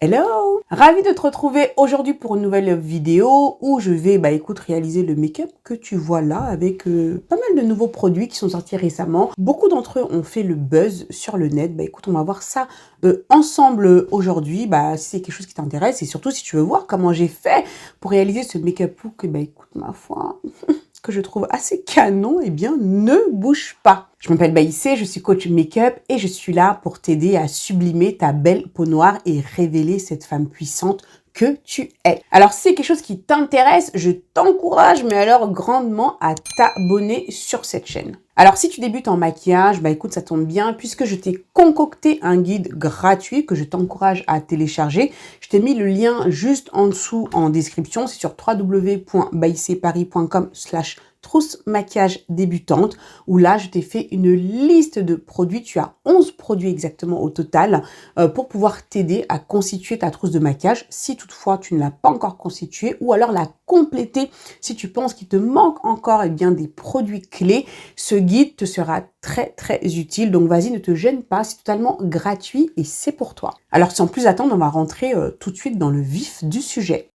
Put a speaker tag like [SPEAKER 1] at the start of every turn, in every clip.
[SPEAKER 1] Hello! Ravie de te retrouver aujourd'hui pour une nouvelle vidéo où je vais, écoute, réaliser le make-up que tu vois là avec pas mal de nouveaux produits qui sont sortis récemment. Beaucoup d'entre eux ont fait le buzz sur le net. Écoute, on va voir ça ensemble aujourd'hui. Si c'est quelque chose qui t'intéresse et surtout si tu veux voir comment j'ai fait pour réaliser ce make-up look, écoute, ma foi, que je trouve assez canon, ne bouge pas. Je m'appelle Baïssé, je suis coach make-up et je suis là pour t'aider à sublimer ta belle peau noire et révéler cette femme puissante que tu es. Alors, si c'est quelque chose qui t'intéresse, je t'encourage, mais alors grandement, à t'abonner sur cette chaîne. Alors, si tu débutes en maquillage, écoute, ça tombe bien puisque je t'ai concocté un guide gratuit que je t'encourage à télécharger. Je t'ai mis le lien juste en dessous en description. C'est sur www.baisseparis.com/trousse maquillage débutante où là, je t'ai fait une liste de produits. Tu as 11 produits exactement au total pour pouvoir t'aider à constituer ta trousse de maquillage si toutefois tu ne l'as pas encore constituée ou alors la compléter si tu penses qu'il te manque encore des produits clés. Ce guide te sera très utile. Donc vas-y, ne te gêne pas, c'est totalement gratuit et c'est pour toi. Alors sans plus attendre, on va rentrer tout de suite dans le vif du sujet.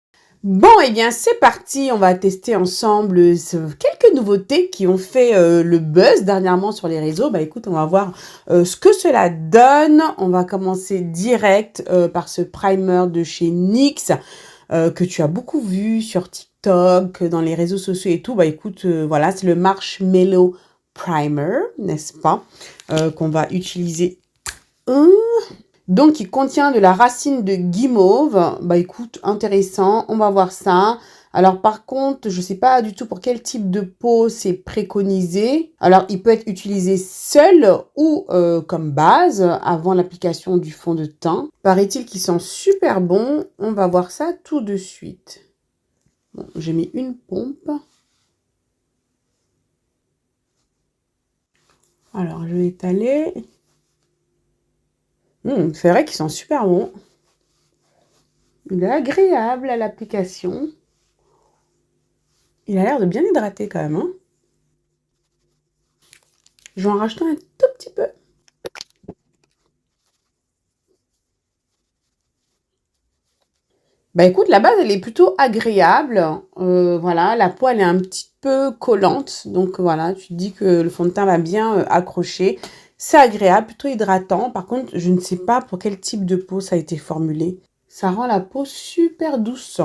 [SPEAKER 1] Bon, c'est parti, on va tester ensemble quelques nouveautés qui ont fait le buzz dernièrement sur les réseaux. Écoute, on va voir ce que cela donne. On va commencer direct par ce primer de chez NYX que tu as beaucoup vu sur TikTok, dans les réseaux sociaux et tout. Écoute, voilà, c'est le Marshmallow Primer, n'est-ce pas, qu'on va utiliser. Donc, il contient de la racine de guimauve. Écoute, intéressant. On va voir ça. Alors, par contre, je ne sais pas du tout pour quel type de peau c'est préconisé. Alors, il peut être utilisé seul ou comme base avant l'application du fond de teint. Paraît-il qu'il sent super bon. On va voir ça tout de suite. Bon, j'ai mis une pompe. Alors, je vais étaler. C'est vrai qu'il sent super bon. Il est agréable à l'application. Il a l'air de bien hydrater quand même. Je vais en racheter un tout petit peu. Écoute, la base, elle est plutôt agréable. Voilà, la peau, elle est un petit peu collante. Donc voilà, tu te dis que le fond de teint va bien accrocher. C'est agréable, plutôt hydratant. Par contre, je ne sais pas pour quel type de peau ça a été formulé. Ça rend la peau super douce.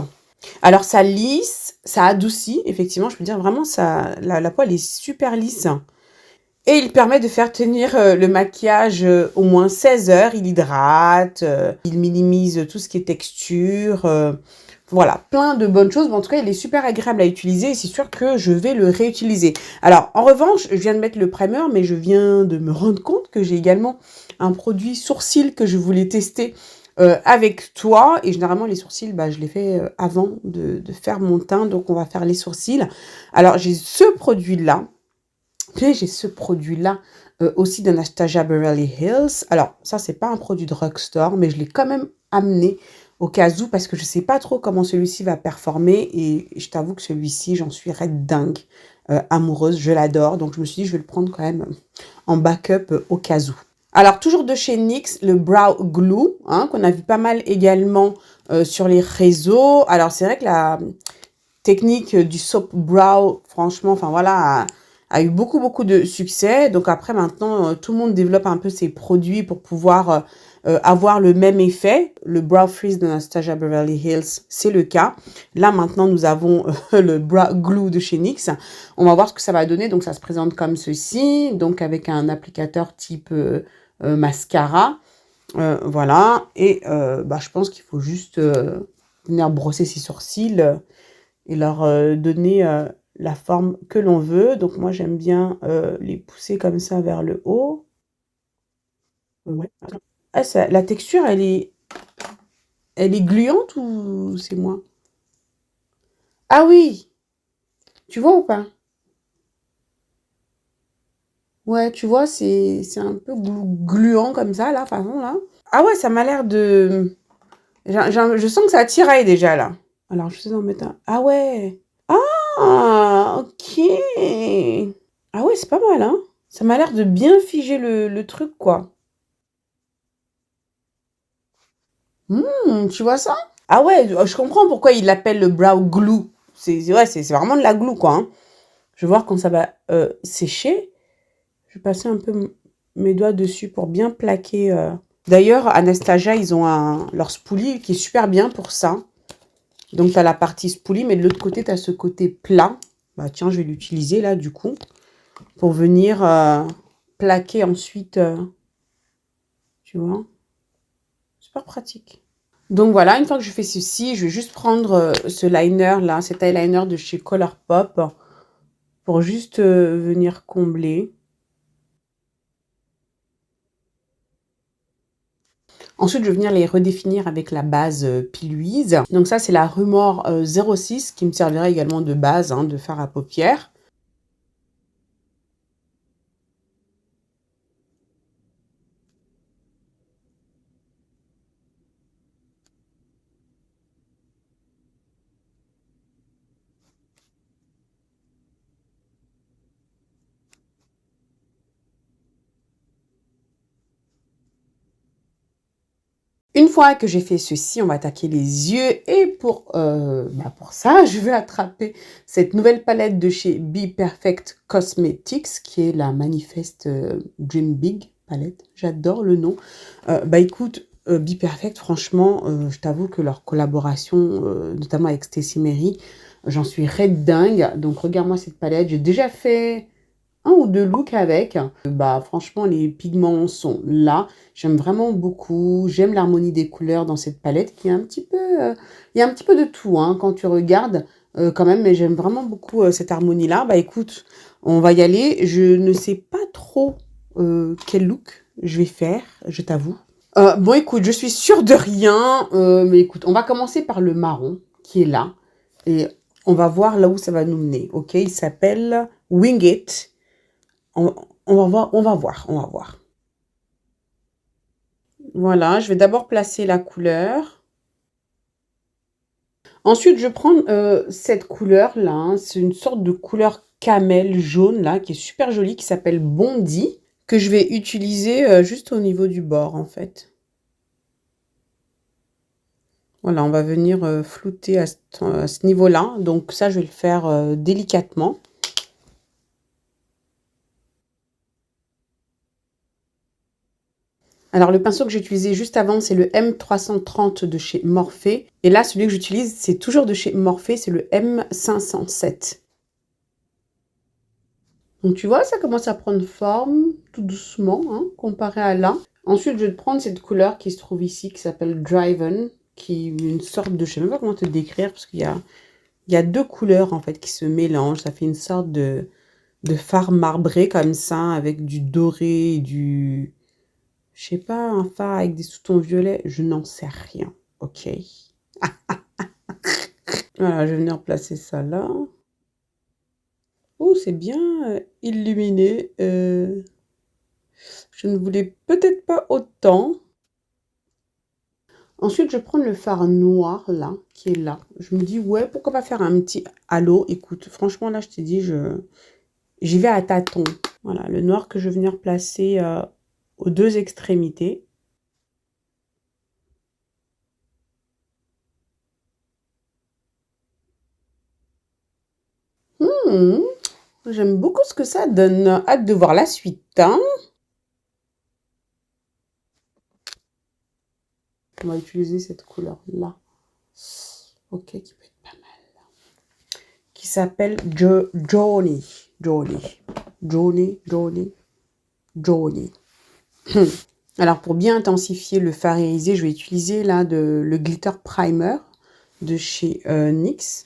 [SPEAKER 1] Alors, ça lisse, ça adoucit. Effectivement, je peux dire vraiment, la peau, elle est super lisse. Et il permet de faire tenir le maquillage au moins 16 heures. Il hydrate, il minimise tout ce qui est texture. Voilà, plein de bonnes choses. En tout cas, il est super agréable à utiliser et c'est sûr que je vais le réutiliser. Alors, en revanche, je viens de mettre le primer, mais je viens de me rendre compte que j'ai également un produit sourcil que je voulais tester avec toi. Et généralement, les sourcils, je les fais avant de faire mon teint. Donc, on va faire les sourcils. Alors, j'ai ce produit-là. J'ai ce produit-là aussi d'Anastasia Beverly Hills. Alors, ça, c'est pas un produit de drugstore, mais je l'ai quand même amené au cas où parce que je sais pas trop comment celui-ci va performer. Et je t'avoue que celui-ci, j'en suis red dingue amoureuse. Je l'adore. Donc, je me suis dit, je vais le prendre quand même en backup au cas où. Alors, toujours de chez NYX, le Brow Glue, qu'on a vu pas mal également sur les réseaux. Alors, c'est vrai que la technique du soap brow, franchement, enfin voilà, a eu beaucoup de succès. Donc après, maintenant, tout le monde développe un peu ses produits pour pouvoir avoir le même effet. Le Brow Freeze de Anastasia Beverly Hills, c'est le cas. Là, maintenant, nous avons le Brow Glue de chez NYX. On va voir ce que ça va donner. Donc, ça se présente comme ceci. Donc, avec un applicateur type mascara. Voilà. Et je pense qu'il faut juste venir brosser ses sourcils et leur donner la forme que l'on veut. Donc moi, j'aime bien les pousser comme ça vers le haut. Ouais. Ah, la texture, elle est gluante ou c'est moi? Ah oui, tu vois ou pas? Ouais, tu vois, c'est un peu gluant comme ça, là, façon, là. Ah ouais, ça m'a l'air de... je sens que ça tiraille déjà, là. Alors, je sais en mettre un... Ah ouais. Ah, ok. Ah ouais, c'est pas mal, hein. Ça m'a l'air de bien figer le truc, quoi. Tu vois ça? Ah ouais, je comprends pourquoi il l'appelle le brow glue. Ouais, c'est vraiment de la glue, quoi, hein. Je vais voir quand ça va sécher. Je vais passer un peu mes doigts dessus pour bien plaquer. D'ailleurs, Anastasia, ils ont leur spoolie qui est super bien pour ça. Donc, tu as la partie spoolie, mais de l'autre côté, tu as ce côté plat. Bah tiens, je vais l'utiliser là, du coup, pour venir plaquer ensuite, tu vois. Super pratique. Donc voilà, une fois que je fais ceci, je vais juste prendre ce liner là, cet eyeliner de chez Colourpop pour juste venir combler. Ensuite, je vais venir les redéfinir avec la base Piluise. Donc ça, c'est la Rumor 06 qui me servira également de base, hein, de fard à paupières. Une fois que j'ai fait ceci, on va attaquer les yeux. Et pour ça, je vais attraper cette nouvelle palette de chez Be Perfect Cosmetics, qui est la Manifest Dream Big palette. J'adore le nom. Écoute, Be Perfect, franchement, je t'avoue que leur collaboration, notamment avec Stacy Mary, j'en suis red dingue. Donc regarde-moi cette palette. J'ai déjà fait un ou deux looks avec. Franchement, les pigments sont là. J'aime vraiment beaucoup. J'aime l'harmonie des couleurs dans cette palette qui est un petit peu... il y a un petit peu de tout, hein, quand tu regardes quand même, mais j'aime vraiment beaucoup cette harmonie-là. Bah écoute, on va y aller. Je ne sais pas trop quel look je vais faire, je t'avoue. Bon, écoute, je suis sûre de rien. Mais écoute, on va commencer par le marron qui est là. Et on va voir là où ça va nous mener. Ok, il s'appelle Wing It. On, on va voir, on va voir, on va voir. Voilà, je vais d'abord placer la couleur. Ensuite, je prends cette couleur-là, hein. C'est une sorte de couleur camel jaune, là, qui est super jolie, qui s'appelle Bondi, que je vais utiliser juste au niveau du bord, en fait. Voilà, on va venir flouter à ce niveau-là. Donc ça, je vais le faire délicatement. Alors, le pinceau que j'ai utilisé juste avant, c'est le M330 de chez Morphe. Et là, celui que j'utilise, c'est toujours de chez Morphe, c'est le M507. Donc, tu vois, ça commence à prendre forme tout doucement, hein, comparé à là. Ensuite, je vais prendre cette couleur qui se trouve ici, qui s'appelle Driven, qui est une sorte de... Je ne sais même pas comment te décrire, parce qu'il y a deux couleurs, en fait, qui se mélangent. Ça fait une sorte de fard marbré, comme ça, avec du doré et du... Je sais pas, un fard avec des sous-tons violets, je n'en sais rien. Ok. Voilà, je vais venir placer ça là. Oh, c'est bien illuminé. Je ne voulais peut-être pas autant. Ensuite, je prends le fard noir là, qui est là. Je me dis, ouais, pourquoi pas faire un petit halo. Écoute, franchement, là, je t'ai dit, j'y vais à tâtons. Voilà, le noir que je vais venir placer aux deux extrémités. Hmm, j'aime beaucoup ce que ça donne. Hâte de voir la suite, hein. On va utiliser cette couleur-là. Ok, qui peut être pas mal. Qui s'appelle Johnny. Johnny. Johnny, Johnny, Johnny. Alors, pour bien intensifier le fard irisé, je vais utiliser là le Glitter Primer de chez NYX,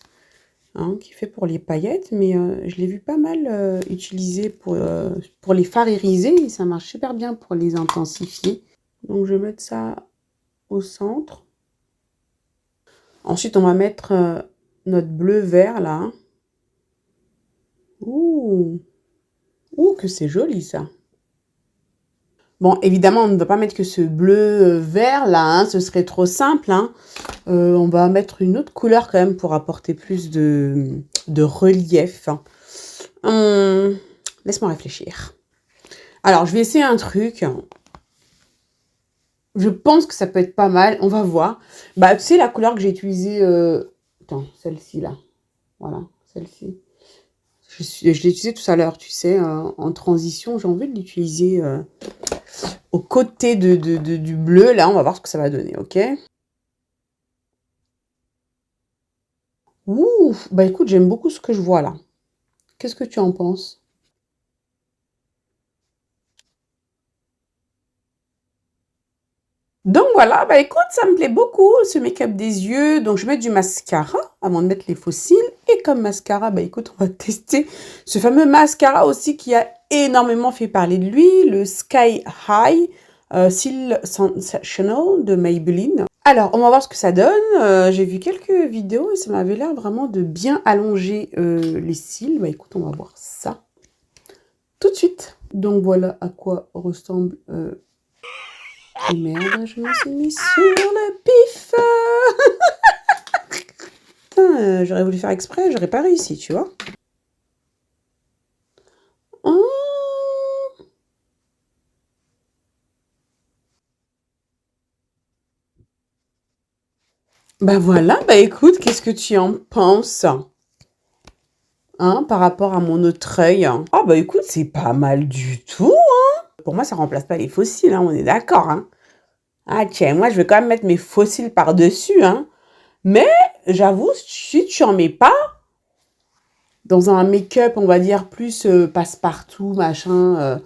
[SPEAKER 1] hein, qui est fait pour les paillettes, mais je l'ai vu pas mal utilisé pour les fards irisés, et ça marche super bien pour les intensifier. Donc, je vais mettre ça au centre. Ensuite, on va mettre notre bleu vert là. Ouh, ouh, que c'est joli ça. Bon, évidemment, on ne va pas mettre que ce bleu vert là, hein, ce serait trop simple, hein. On va mettre une autre couleur quand même pour apporter plus de relief. Laisse-moi réfléchir. Alors, je vais essayer un truc. Je pense que ça peut être pas mal. On va voir. Bah, tu sais, la couleur que j'ai utilisée... Attends, celle-ci, là. Voilà, celle-ci. Je l'ai utilisée tout à l'heure, tu sais, en transition. J'ai envie de l'utiliser aux côtés du bleu. Là, on va voir ce que ça va donner, ok? Ouh, bah écoute, j'aime beaucoup ce que je vois là. Qu'est-ce que tu en penses? Donc voilà, bah écoute, ça me plaît beaucoup ce make-up des yeux. Donc je vais mettre du mascara avant de mettre les faux cils. Et comme mascara, bah écoute, on va tester ce fameux mascara aussi qui a énormément fait parler de lui, le Sky High Seal Sensational de Maybelline. Alors, on va voir ce que ça donne. J'ai vu quelques vidéos et ça m'avait l'air vraiment de bien allonger les cils. Bah écoute, on va voir ça tout de suite. Donc voilà à quoi ressemble... Et merde, je me suis mis sur le pif. Putain, j'aurais voulu faire exprès, j'aurais pas réussi, tu vois. Oh. Bah voilà, bah écoute, qu'est-ce que tu en penses? Hein, par rapport à mon autre œil. Ah bah écoute, c'est pas mal du tout, hein. Pour moi, ça remplace pas les fossiles, hein, on est d'accord, hein. Ah tiens, moi je vais quand même mettre mes fossiles par-dessus, hein. Mais j'avoue, si tu en mets pas, dans un make-up, on va dire, plus passe-partout, machin,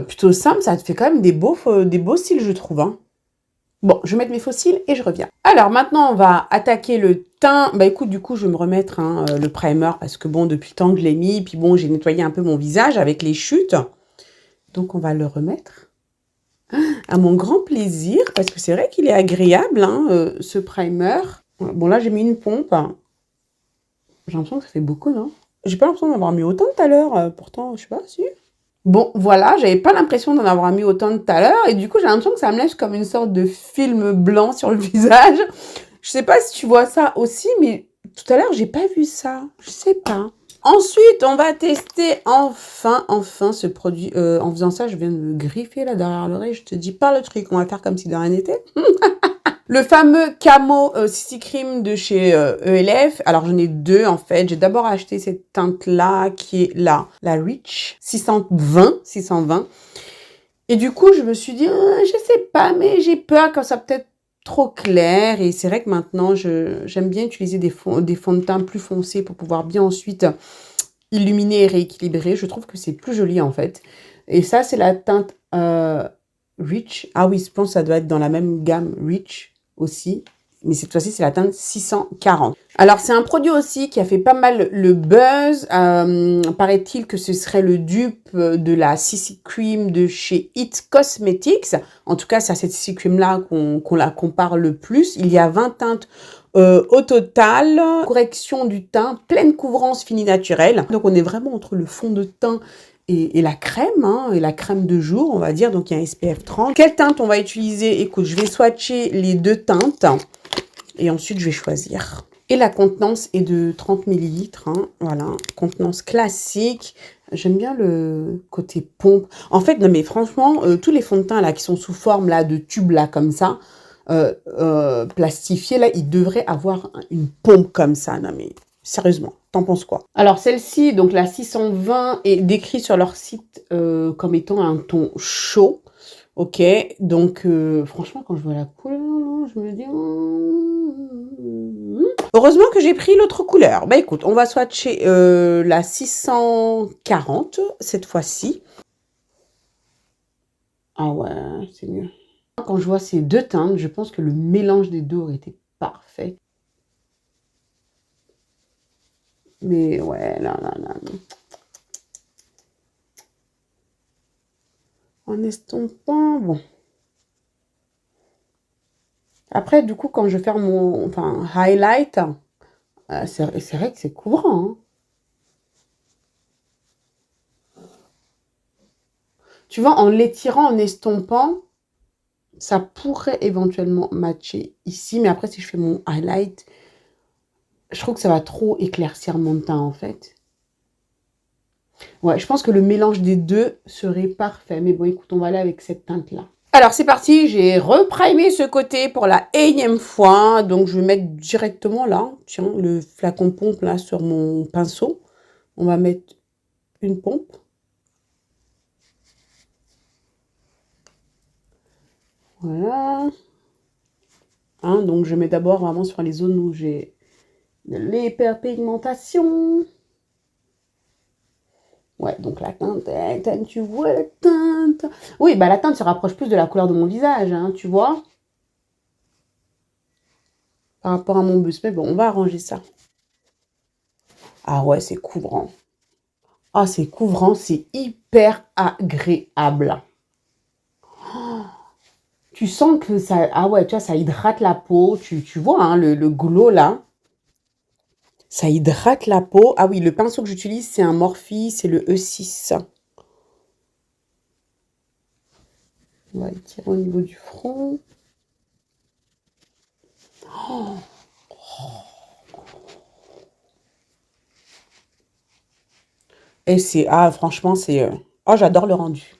[SPEAKER 1] plutôt simple, ça te fait quand même des beaux cils, je trouve, hein. Bon, je vais mettre mes faux cils et je reviens. Alors, maintenant, on va attaquer le teint. Bah, écoute, du coup, je vais me remettre hein, le primer parce que, bon, depuis le temps que je l'ai mis, puis bon, j'ai nettoyé un peu mon visage avec les chutes. Donc, on va le remettre à mon grand plaisir parce que c'est vrai qu'il est agréable, hein, ce primer. Bon, là, j'ai mis une pompe. J'ai l'impression que ça fait beaucoup, non? J'ai pas l'impression d'en avoir mis autant tout à l'heure. Pourtant, je sais pas, si. Bon, voilà, j'avais pas l'impression d'en avoir mis autant tout à l'heure. Et du coup, j'ai l'impression que ça me laisse comme une sorte de film blanc sur le visage. Je sais pas si tu vois ça aussi, mais tout à l'heure, j'ai pas vu ça. Je sais pas. Ensuite, on va tester enfin ce produit. En faisant ça, je viens de me griffer là derrière l'oreille. Je te dis pas le truc. On va faire comme si de rien n'était. Le fameux Camo CC Cream de chez ELF. Alors, j'en ai deux, en fait. J'ai d'abord acheté cette teinte-là, qui est là, la Rich 620. Et du coup, je me suis dit, je sais pas, mais j'ai peur quand ça peut-être trop clair. Et c'est vrai que maintenant, j'aime bien utiliser des fonds de teint plus foncés pour pouvoir bien ensuite illuminer et rééquilibrer. Je trouve que c'est plus joli, en fait. Et ça, c'est la teinte Rich. Ah oui, je pense que ça doit être dans la même gamme Rich aussi. Mais cette fois-ci, c'est la teinte 640. Alors, c'est un produit aussi qui a fait pas mal le buzz. Paraît-il que ce serait le dupe de la CC Cream de chez It Cosmetics. En tout cas, c'est à cette CC Cream-là qu'on la compare le plus. Il y a 20 teintes au total. Correction du teint, pleine couvrance fini naturelle. Donc, on est vraiment entre le fond de teint et la crème, hein, et la crème de jour, on va dire. Donc, il y a un SPF 30. Quelle teinte on va utiliser? Écoute, je vais swatcher les deux teintes et ensuite, je vais choisir. Et la contenance est de 30 ml. Hein, voilà, contenance classique. J'aime bien le côté pompe. En fait, non mais franchement, tous les fonds de teint là qui sont sous forme là de tubes là comme ça, plastifiés là, ils devraient avoir une pompe comme ça. Non mais sérieusement, t'en penses quoi? Alors celle-ci, donc la 620, est décrite sur leur site comme étant un ton chaud. Ok, donc franchement, quand je vois la couleur, je me dis... Heureusement que j'ai pris l'autre couleur. Bah écoute, on va swatcher la 640 cette fois-ci. Ah ouais, c'est mieux. Quand je vois ces deux teintes, je pense que le mélange des deux aurait été parfait. Mais ouais, là. En estompant, bon. Après, du coup, quand je vais faire mon highlight, c'est vrai que c'est couvrant. Hein. Tu vois, en l'étirant, en estompant, ça pourrait éventuellement matcher ici. Mais après, si je fais mon highlight, je trouve que ça va trop éclaircir mon teint, en fait. Ouais, je pense que le mélange des deux serait parfait. Mais bon, écoute, on va aller avec cette teinte-là. Alors, c'est parti, j'ai reprimé ce côté pour la énième fois. Donc, je vais mettre directement là, tiens, le flacon pompe là sur mon pinceau. On va mettre une pompe. Voilà. Hein, donc, je mets d'abord vraiment sur les zones où j'ai l'hyperpigmentation. Ouais, donc la teinte, tu vois la teinte. Oui, bah la teinte se rapproche plus de la couleur de mon visage, hein, tu vois, par rapport à mon buste. Mais bon, on va arranger ça. Ah ouais, c'est couvrant. Ah, c'est couvrant, c'est hyper agréable. Tu sens que ça... Ah ouais, tu vois, ça hydrate la peau. Tu vois, hein, le glow là. Ça hydrate la peau. Ah oui, le pinceau que j'utilise, c'est un Morphe, c'est le E6. On va étirer au niveau du front. Et c'est... Ah, franchement, c'est... Oh, j'adore le rendu.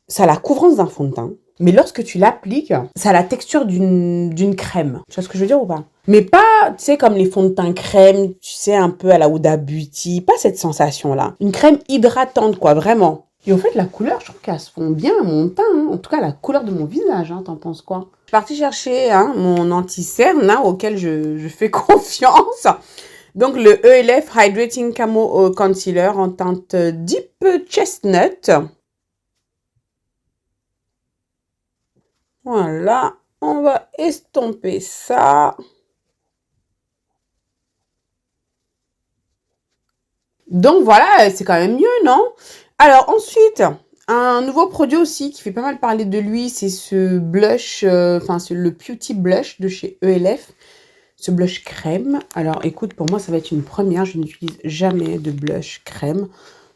[SPEAKER 1] Ça a la couvrance d'un fond de teint, mais lorsque tu l'appliques, ça a la texture d'une crème. Tu vois ce que je veux dire ou pas? Mais pas, tu sais, comme les fonds de teint crème, tu sais, un peu à la Huda Beauty, pas cette sensation-là. Une crème hydratante, quoi, vraiment. Et au fait, la couleur, je trouve qu'elle se fond bien à mon teint, hein. En tout cas, la couleur de mon visage, hein, t'en penses quoi? Je suis partie chercher hein, mon anti-cerne, hein, auquel je fais confiance. Donc, le ELF Hydrating Camo Concealer en teinte Deep Chestnut. Voilà, on va estomper ça. Donc voilà, c'est quand même mieux, non? Alors ensuite, un nouveau produit aussi qui fait pas mal parler de lui, c'est ce blush, enfin c'est le Beauty Blush de chez ELF. Ce blush crème. Alors écoute, pour moi ça va être une première, je n'utilise jamais de blush crème.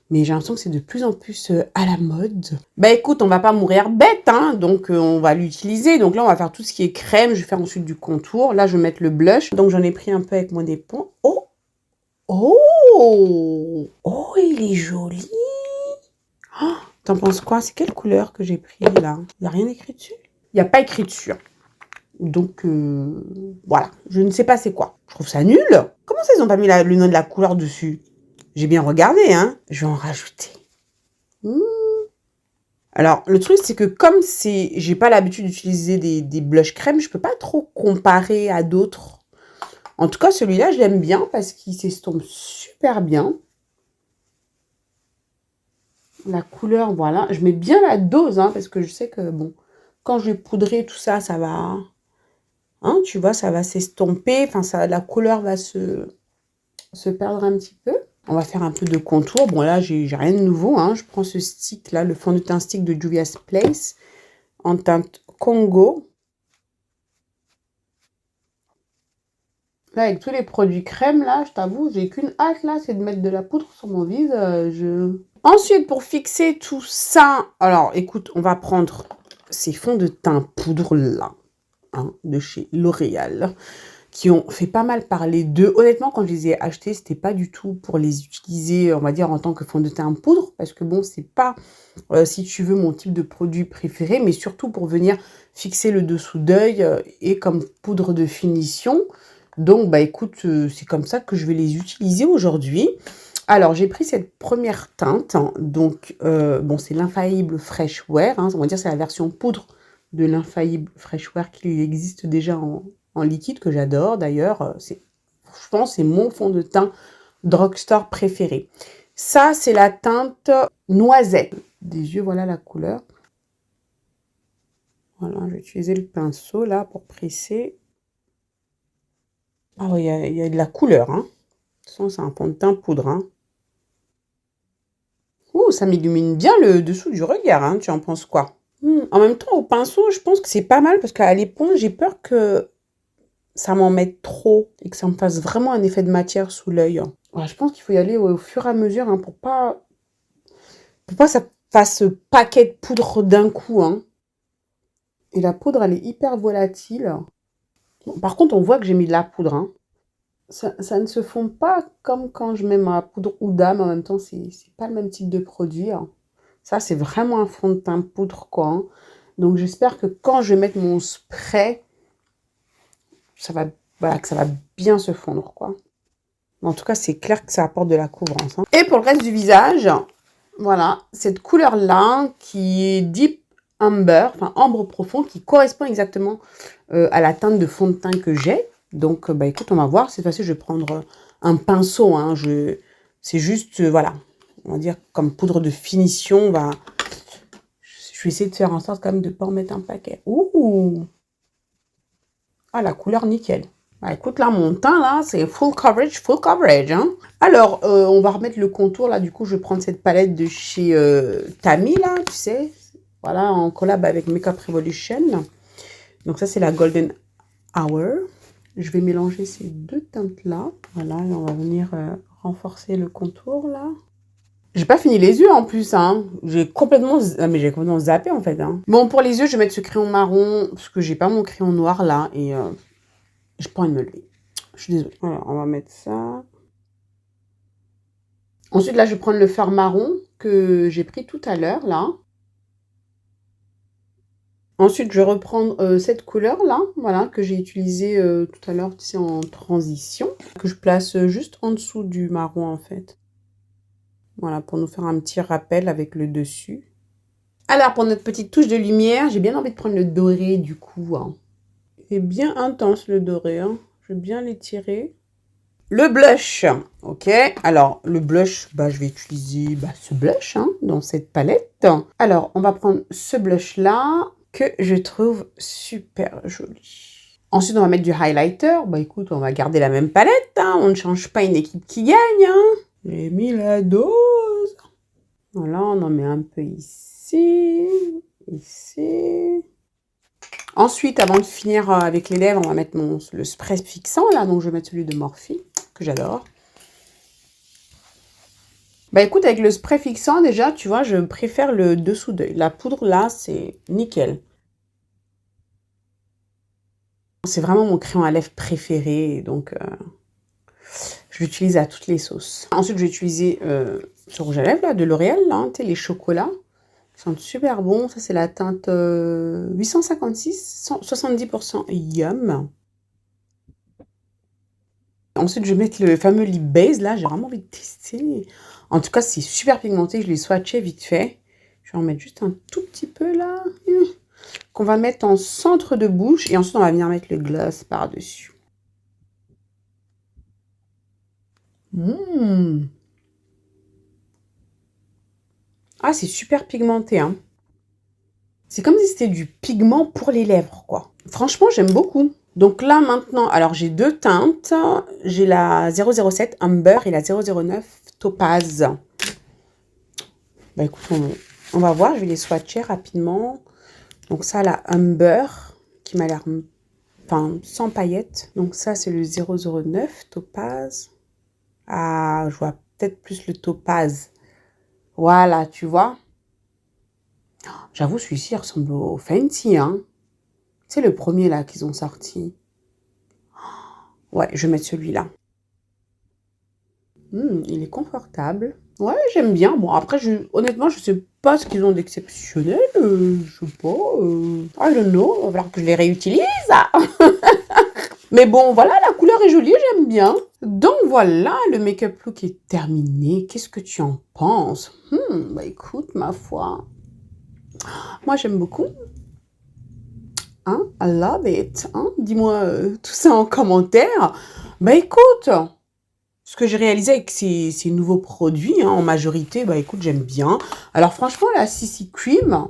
[SPEAKER 1] Mais j'ai l'impression que c'est de plus en plus à la mode. Bah écoute, on va pas mourir bête, hein, donc on va l'utiliser. Donc là, on va faire tout ce qui est crème. Je vais faire ensuite du contour. Là, je vais mettre le blush. Donc j'en ai pris un peu avec mon éponge. Oh, oh, oh, il est joli. Oh, t'en penses quoi? C'est quelle couleur que j'ai pris là? Il n'y a rien écrit dessus? Il n'y a pas écrit dessus. Donc voilà, je ne sais pas c'est quoi. Je trouve ça nul. Comment ça, ils n'ont pas mis le nom de la couleur dessus? J'ai bien regardé, hein. Je vais en rajouter. Mmh. Alors, le truc, c'est que comme j'ai pas l'habitude d'utiliser des blushs crème, je peux pas trop comparer à d'autres. En tout cas, celui-là, je l'aime bien parce qu'il s'estompe super bien. La couleur, voilà. Je mets bien la dose, hein, parce que je sais que, bon, quand je vais poudrer tout ça, ça va... Hein, tu vois, ça va s'estomper. Enfin, la couleur va se perdre un petit peu. On va faire un peu de contour. Bon, là, j'ai rien de nouveau, hein. Je prends ce stick-là, le fond de teint stick de Juvia's Place, en teinte Congo. Là, avec tous les produits crème, là, je t'avoue, j'ai qu'une hâte, là, c'est de mettre de la poudre sur mon visage. Ensuite, pour fixer tout ça, alors, écoute, on va prendre ces fonds de teint poudre, là, hein, de chez L'Oréal, qui ont fait pas mal parler d'eux. Honnêtement, quand je les ai achetés, c'était pas du tout pour les utiliser, on va dire, en tant que fond de teint poudre, parce que bon, c'est pas, si tu veux, mon type de produit préféré, mais surtout pour venir fixer le dessous d'œil et comme poudre de finition. Donc, bah écoute, c'est comme ça que je vais les utiliser aujourd'hui. Alors, j'ai pris cette première teinte, hein, donc, bon, c'est l'Infaillible Fresh Wear, hein, on va dire c'est la version poudre de l'Infaillible Fresh Wear qui existe déjà en liquide, que j'adore d'ailleurs. Je pense c'est mon fond de teint drugstore préféré. Ça, c'est la teinte noisette. Des yeux, voilà la couleur. Voilà, je vais utiliser le pinceau là pour presser. Ah oui, il y a de la couleur, hein. De toute façon, c'est un fond de teint poudre, hein. Ouh, ça m'illumine bien le dessous du regard, hein. Tu en penses quoi? En même temps, au pinceau, je pense que c'est pas mal parce qu'à l'éponge, j'ai peur que ça m'en mette trop et que ça me fasse vraiment un effet de matière sous l'œil. Ouais, je pense qu'il faut y aller au fur et à mesure, hein, pour pas que ça fasse paquet de poudre d'un coup, hein. Et la poudre, elle est hyper volatile. Bon, par contre, on voit que j'ai mis de la poudre, hein. Ça ne se fond pas comme quand je mets ma poudre Huda, mais en même temps, c'est pas le même type de produit, hein. Ça, c'est vraiment un fond de teint poudre, quoi. Hein. Donc, j'espère que quand je vais mettre mon spray, ça va, voilà, que ça va bien se fondre, quoi. En tout cas, c'est clair que ça apporte de la couvrance. Hein. Et pour le reste du visage, voilà, cette couleur-là qui est Deep Amber, enfin ambre profond, qui correspond exactement à la teinte de fond de teint que j'ai. Donc, bah écoute, on va voir. Cette fois-ci, je vais prendre un pinceau. Hein. C'est juste, voilà, on va dire comme poudre de finition. Je vais essayer de faire en sorte quand même de ne pas en mettre un paquet. Ouh! Ah, la couleur nickel. Bah, écoute, là, mon teint, là, c'est full coverage. Hein. Alors, on va remettre le contour, là. Du coup, je vais prendre cette palette de chez Tammy, là, tu sais. Voilà, en collab avec Makeup Revolution. Donc, ça, c'est la Golden Hour. Je vais mélanger ces deux teintes-là. Voilà, et on va venir renforcer le contour, là. J'ai pas fini les yeux, en plus, hein. J'ai complètement zappé, en fait. Hein. Bon, pour les yeux, je vais mettre ce crayon marron, parce que j'ai pas mon crayon noir, là, et... j'ai pas envie de me lever. Je suis désolée. Voilà, on va mettre ça. Ensuite, là, je vais prendre le fard marron que j'ai pris tout à l'heure, là. Ensuite, je vais reprendre cette couleur-là, voilà, que j'ai utilisée tout à l'heure, tu sais, en transition. Que je place juste en dessous du marron, en fait. Voilà, pour nous faire un petit rappel avec le dessus. Alors, pour notre petite touche de lumière, j'ai bien envie de prendre le doré, du coup. Hein. C'est bien intense, le doré, hein. Je vais bien l'étirer. Le blush, ok. Alors, le blush, bah, je vais utiliser ce blush hein, dans cette palette. Alors, on va prendre ce blush-là que je trouve super joli. Ensuite, on va mettre du highlighter. Bah, écoute, on va garder la même palette. Hein. On ne change pas une équipe qui gagne. Hein. J'ai mis la dose. Voilà, on en met un peu ici. Ici. Ensuite, avant de finir avec les lèvres, on va mettre le spray fixant, là. Donc, je vais mettre celui de Morphe, que j'adore. Bah, écoute, avec le spray fixant, déjà, tu vois, je préfère le dessous d'œil. La poudre, là, c'est nickel. C'est vraiment mon crayon à lèvres préféré, donc je l'utilise à toutes les sauces. Ensuite, je vais utiliser ce rouge à lèvres, là, de L'Oréal, là, tu sais, les chocolats. Ils sont super bons. Ça, c'est la teinte 856, 70% Yum. Ensuite, je vais mettre le fameux lip base. Là, j'ai vraiment envie de tester. En tout cas, c'est super pigmenté. Je l'ai swatché vite fait. Je vais en mettre juste un tout petit peu là. Qu'on va mettre en centre de bouche. Et ensuite, on va venir mettre le gloss par-dessus. Ah, c'est super pigmenté. Hein. C'est comme si c'était du pigment pour les lèvres, quoi. Franchement, j'aime beaucoup. Donc là, maintenant, alors j'ai deux teintes. J'ai la 007 Amber et la 009 Topaz. Bah écoute, on va voir. Je vais les swatcher rapidement. Donc ça, la Amber, qui m'a l'air... Enfin, sans paillettes. Donc ça, c'est le 009 Topaz. Ah, je vois peut-être plus le Topaz. Voilà, tu vois. J'avoue, celui-ci ressemble au Fenty, hein. C'est le premier, là, qu'ils ont sorti. Ouais, je vais mettre celui-là. Il est confortable. Ouais, j'aime bien. Bon, après, honnêtement, je sais pas ce qu'ils ont d'exceptionnel. Je sais pas. I don't know. Il va falloir que je les réutilise. Mais bon, voilà, la couleur est jolie, j'aime bien. Donc voilà, le make-up look est terminé. Qu'est-ce que tu en penses? Bah écoute, ma foi. Moi, j'aime beaucoup. Hein? I love it. Hein? Dis-moi tout ça en commentaire. Bah écoute, ce que j'ai réalisé avec ces nouveaux produits, hein, en majorité, bah écoute, j'aime bien. Alors franchement, la CC Cream,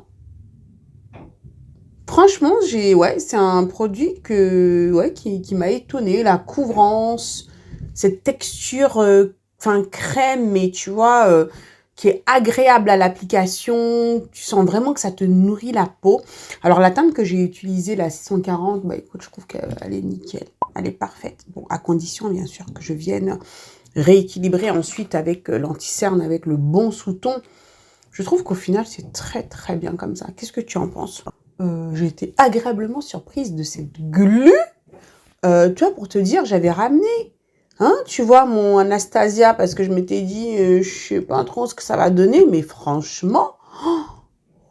[SPEAKER 1] franchement, c'est un produit qui m'a étonnée. La couvrance, cette texture, crème, mais tu vois, qui est agréable à l'application. Tu sens vraiment que ça te nourrit la peau. Alors, la teinte que j'ai utilisée, la 640, bah écoute, je trouve qu'elle est nickel. Elle est parfaite. Bon, à condition, bien sûr, que je vienne rééquilibrer ensuite avec l'anti-cerne, avec le bon sous-ton. Je trouve qu'au final, c'est très, très bien comme ça. Qu'est-ce que tu en penses? J'ai été agréablement surprise de cette glu. Tu vois, pour te dire, j'avais ramené, hein, tu vois, mon Anastasia, parce que je m'étais dit, je sais pas trop ce que ça va donner, mais franchement,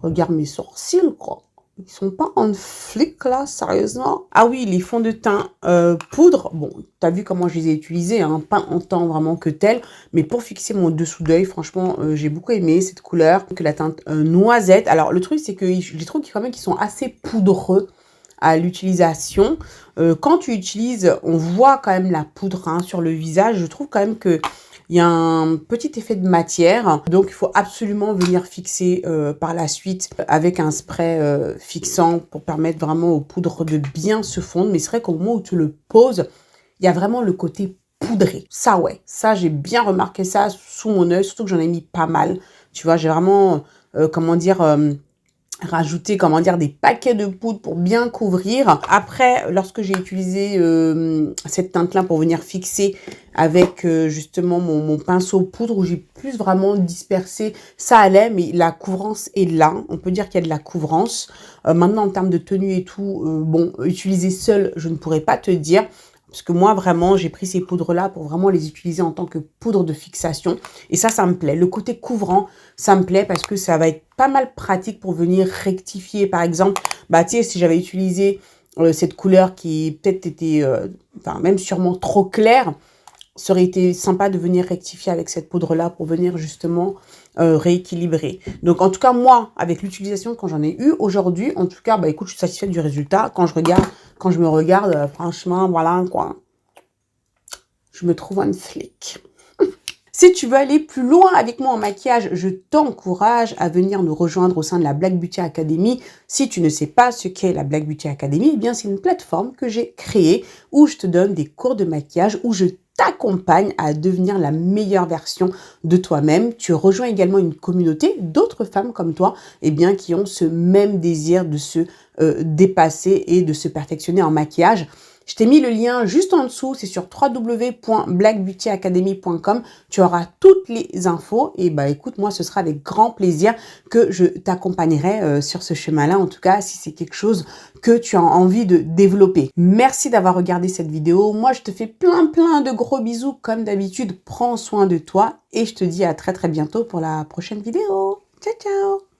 [SPEAKER 1] Regarde mes sourcils, quoi. Ils sont pas en flic, là, sérieusement. Ah oui, les fonds de teint poudre. Bon, t'as vu comment je les ai utilisés, hein, pas en temps vraiment que tel. Mais pour fixer mon dessous d'œil, franchement, j'ai beaucoup aimé cette couleur. Que la teinte noisette. Alors, le truc, c'est que je les trouve quand même qu'ils sont assez poudreux à l'utilisation. Quand tu utilises, on voit quand même la poudre hein, sur le visage. Je trouve quand même que il y a un petit effet de matière. Donc, il faut absolument venir fixer par la suite avec un spray fixant pour permettre vraiment aux poudres de bien se fondre. Mais c'est vrai qu'au moment où tu le poses, il y a vraiment le côté poudré. Ça, ouais. Ça, j'ai bien remarqué ça sous mon œil. Surtout que j'en ai mis pas mal. Tu vois, j'ai vraiment, comment dire... rajouter, comment dire, des paquets de poudre pour bien couvrir. Après, lorsque j'ai utilisé cette teinte-là pour venir fixer avec justement mon pinceau poudre où j'ai plus vraiment dispersé, ça allait, mais la couvrance est là. On peut dire qu'il y a de la couvrance. Maintenant, en termes de tenue et tout, bon, utiliser seul, je ne pourrais pas te dire. Parce que moi, vraiment, j'ai pris ces poudres-là pour vraiment les utiliser en tant que poudre de fixation. Et ça me plaît. Le côté couvrant, ça me plaît parce que ça va être pas mal pratique pour venir rectifier. Par exemple, bah, tu sais, si j'avais utilisé cette couleur qui peut-être était, enfin, même sûrement trop claire, ça aurait été sympa de venir rectifier avec cette poudre-là pour venir justement rééquilibrer. Donc, en tout cas, moi, avec l'utilisation quand j'en ai eu aujourd'hui, en tout cas, bah, écoute, je suis satisfaite du résultat. Quand je me regarde, franchement, voilà, quoi. Je me trouve un flic. Si tu veux aller plus loin avec moi en maquillage, je t'encourage à venir nous rejoindre au sein de la Black Beauty Academy. Si tu ne sais pas ce qu'est la Black Beauty Academy, eh bien c'est une plateforme que j'ai créée où je te donne des cours de maquillage, où je t'accompagne à devenir la meilleure version de toi-même. Tu rejoins également une communauté d'autres femmes comme toi, eh bien qui ont ce même désir de se dépasser et de se perfectionner en maquillage. Je t'ai mis le lien juste en dessous, c'est sur www.blackbeautyacademy.com. Tu auras toutes les infos et bah écoute, moi ce sera avec grand plaisir que je t'accompagnerai sur ce chemin-là, en tout cas si c'est quelque chose que tu as envie de développer. Merci d'avoir regardé cette vidéo. Moi je te fais plein de gros bisous comme d'habitude. Prends soin de toi et je te dis à très bientôt pour la prochaine vidéo. Ciao ciao.